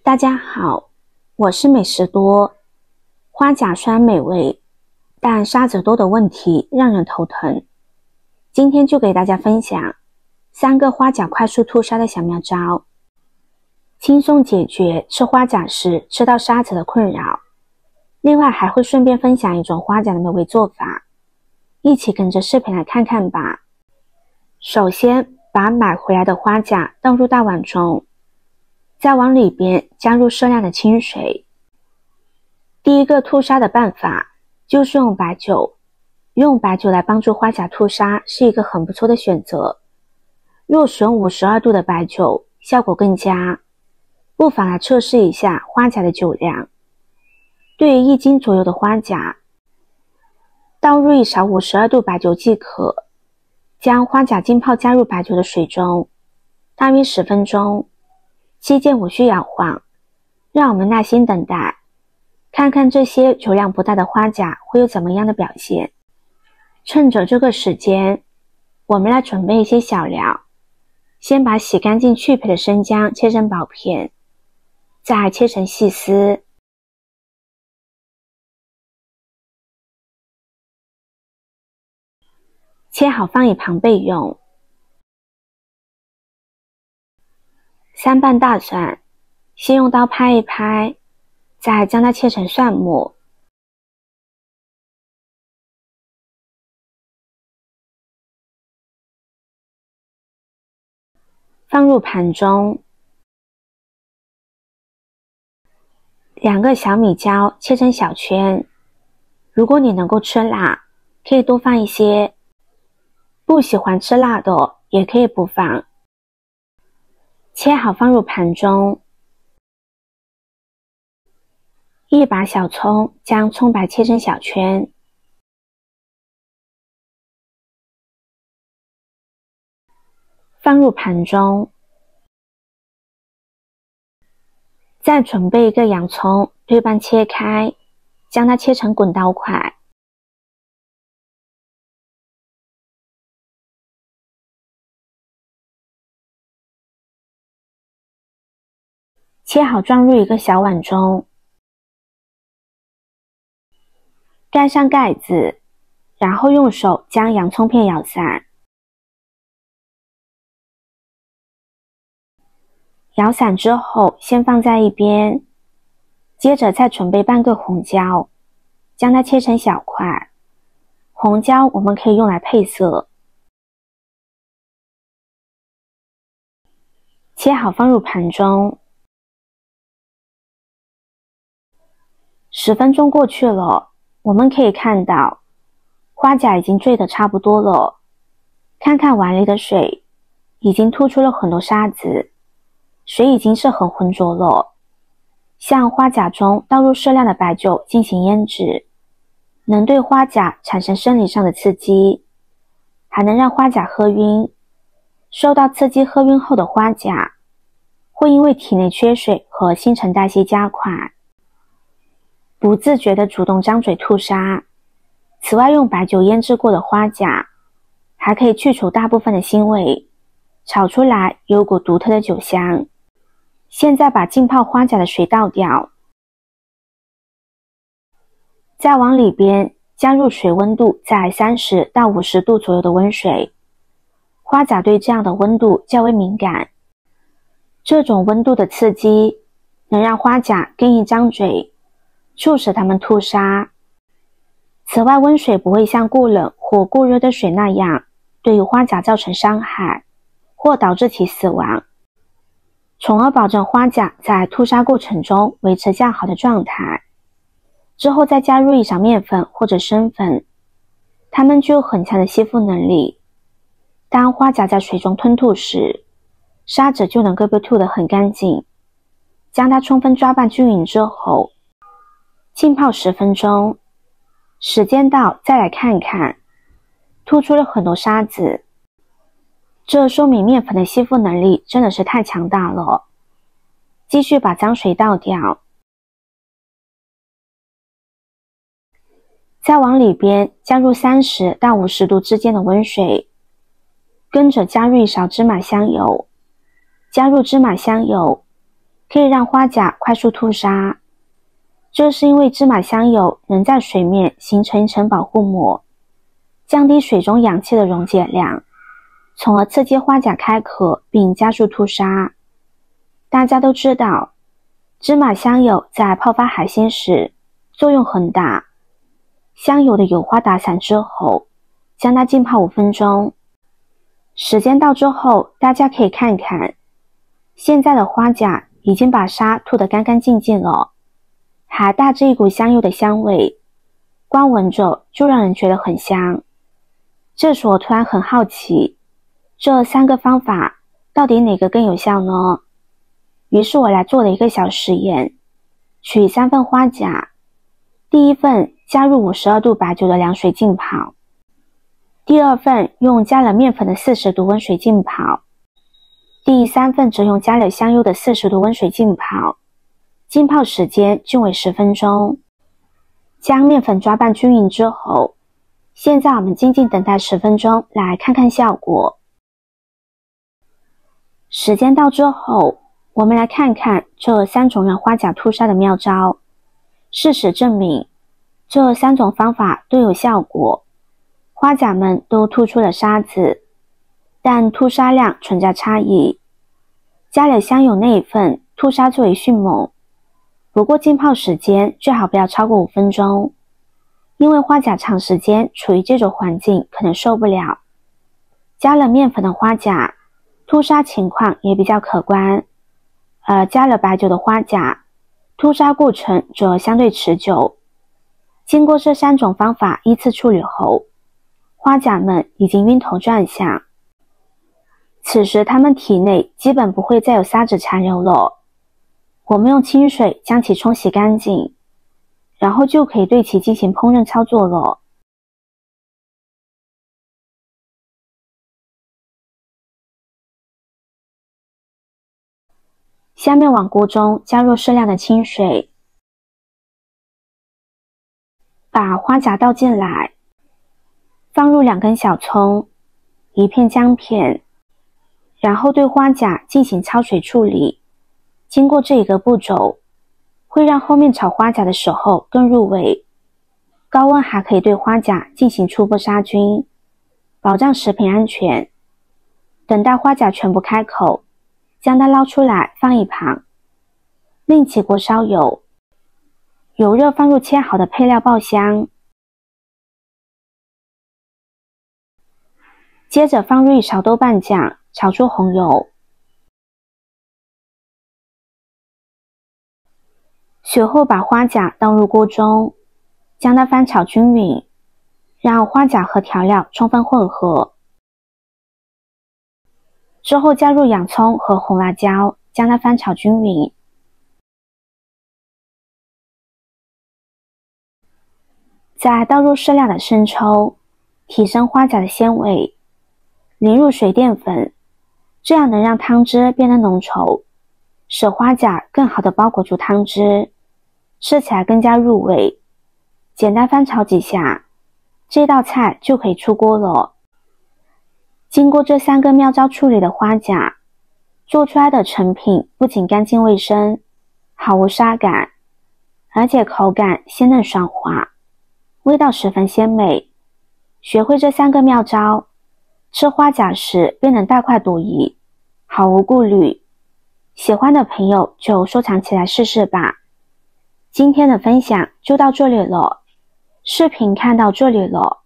大家好，我是美食多。花甲虽然美味，但沙子多的问题让人头疼。今天就给大家分享3个花甲快速吐沙的小妙招，轻松解决吃花甲时吃到沙子的困扰。另外还会顺便分享一种花甲的美味做法，一起跟着视频来看看吧。首先，把买回来的花甲倒入大碗中，再往里边加入适量的清水。第一个吐沙的办法就是用白酒，用白酒来帮助花甲吐沙是一个很不错的选择。若使用52度的白酒，效果更佳。不妨来测试一下花甲的酒量。对于1斤左右的花甲，倒入1勺52度白酒即可。将花甲浸泡加入白酒的水中，大约10分钟。期间无需摇晃，让我们耐心等待，看看这些酒量不大的花甲会有怎么样的表现。趁着这个时间，我们来准备一些小料。先把洗干净去皮的生姜切成薄片，再切成细丝。切好放一旁备用。3瓣大蒜，先用刀拍一拍，再将它切成蒜末。放入盘中。2个小米椒切成小圈，如果你能够吃辣，可以多放一些，不喜欢吃辣的也可以不放。切好放入盘中。1把小葱，将葱白切成小圈。放入盘中。再准备1个洋葱，对半切开，将它切成滚刀块。切好装入1个小碗中，盖上盖子，然后用手将洋葱片舀散。舀散之后先放在一边，接着再准备半个红椒，将它切成小块。红椒我们可以用来配色。切好放入盘中。10分钟过去了，我们可以看到花甲已经醉得差不多了。看看碗里的水，已经吐出了很多沙子，水已经是很浑浊了。向花甲中倒入适量的白酒进行腌制，能对花甲产生生理上的刺激，还能让花甲喝晕。受到刺激喝晕后的花甲，会因为体内缺水和新陈代谢加快，不自觉地主动张嘴吐沙。此外，用白酒腌制过的花甲还可以去除大部分的腥味，炒出来有股独特的酒香。现在把浸泡花甲的水倒掉，再往里边加入水温度在30到50度左右的温水。花甲对这样的温度较为敏感，这种温度的刺激能让花甲更易张嘴，促使它们吐沙。此外，温水不会像过冷或过热的水那样对于花甲造成伤害，或导致其死亡，从而保证花甲在吐沙过程中维持较好的状态。之后再加入1勺面粉或者生粉，它们具有很强的吸附能力。当花甲在水中吞吐时，沙子就能够被吐得很干净。将它充分抓拌均匀之后，浸泡10分钟。时间到再来看看，吐出了很多沙子，这说明面粉的吸附能力真的是太强大了。继续把脏水倒掉，再往里边加入30到50度之间的温水，跟着加入1勺芝麻香油，加入芝麻香油，可以让花甲快速吐沙。这是因为芝麻香油能在水面形成一层保护膜，降低水中氧气的溶解量，从而刺激花甲开壳并加速吐沙。大家都知道，芝麻香油在泡发海鲜时作用很大。香油的油花打散之后，将它浸泡5分钟。时间到之后，大家可以看看，现在的花甲已经把沙吐得干干净净了，还带着一股香油的香味，光闻着就让人觉得很香。这时我突然很好奇，这3个方法到底哪个更有效呢？于是我来做了一个小实验，取3份花甲，第一份加入52度白酒的凉水浸泡，第2份用加了面粉的40度温水浸泡，第3份则用加了香油的40度温水浸泡，浸泡时间均为10分钟。将面粉抓拌均匀之后，现在我们静静等待10分钟，来看看效果。时间到之后，我们来看看这3种让花甲吐沙的妙招。事实证明，这3种方法都有效果，花甲们都吐出了沙子，但吐沙量存在差异。加了香油那一份吐沙最为迅猛，不过浸泡时间最好不要超过5分钟，因为花甲长时间处于这种环境可能受不了。加了面粉的花甲吐沙情况也比较可观，而加了白酒的花甲吐沙过程则相对持久。经过这3种方法依次处理后，花甲们已经晕头转向，此时它们体内基本不会再有沙子残留了。我们用清水将其冲洗干净，然后就可以对其进行烹饪操作了。下面往锅中加入适量的清水，把花甲倒进来，放入2根小葱、1片姜片，然后对花甲进行焯水处理。经过这一个步骤，会让后面炒花甲的时候更入味。高温还可以对花甲进行初步杀菌，保障食品安全。等待花甲全部开口，将它捞出来放一旁，另起锅烧油，油热放入切好的配料爆香，接着放入1勺豆瓣酱，炒出红油。随后把花甲倒入锅中，将它翻炒均匀，让花甲和调料充分混合。之后加入洋葱和红辣椒，将它翻炒均匀。再倒入适量的生抽，提升花甲的鲜味。淋入水淀粉，这样能让汤汁变得浓稠，使花甲更好地包裹住汤汁，吃起来更加入味。简单翻炒几下，这道菜就可以出锅了。经过这3个妙招处理的花甲，做出来的成品不仅干净卫生，毫无沙感，而且口感鲜嫩爽滑，味道十分鲜美。学会这3个妙招，吃花甲时便能大快朵颐，毫无顾虑。喜欢的朋友就收藏起来试试吧。今天的分享就到这里了，视频看到这里了，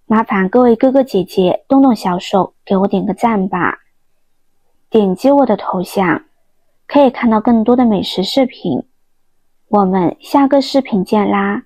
麻烦各位哥哥姐姐动动小手给我点个赞吧。点击我的头像，可以看到更多的美食视频。我们下个视频见啦！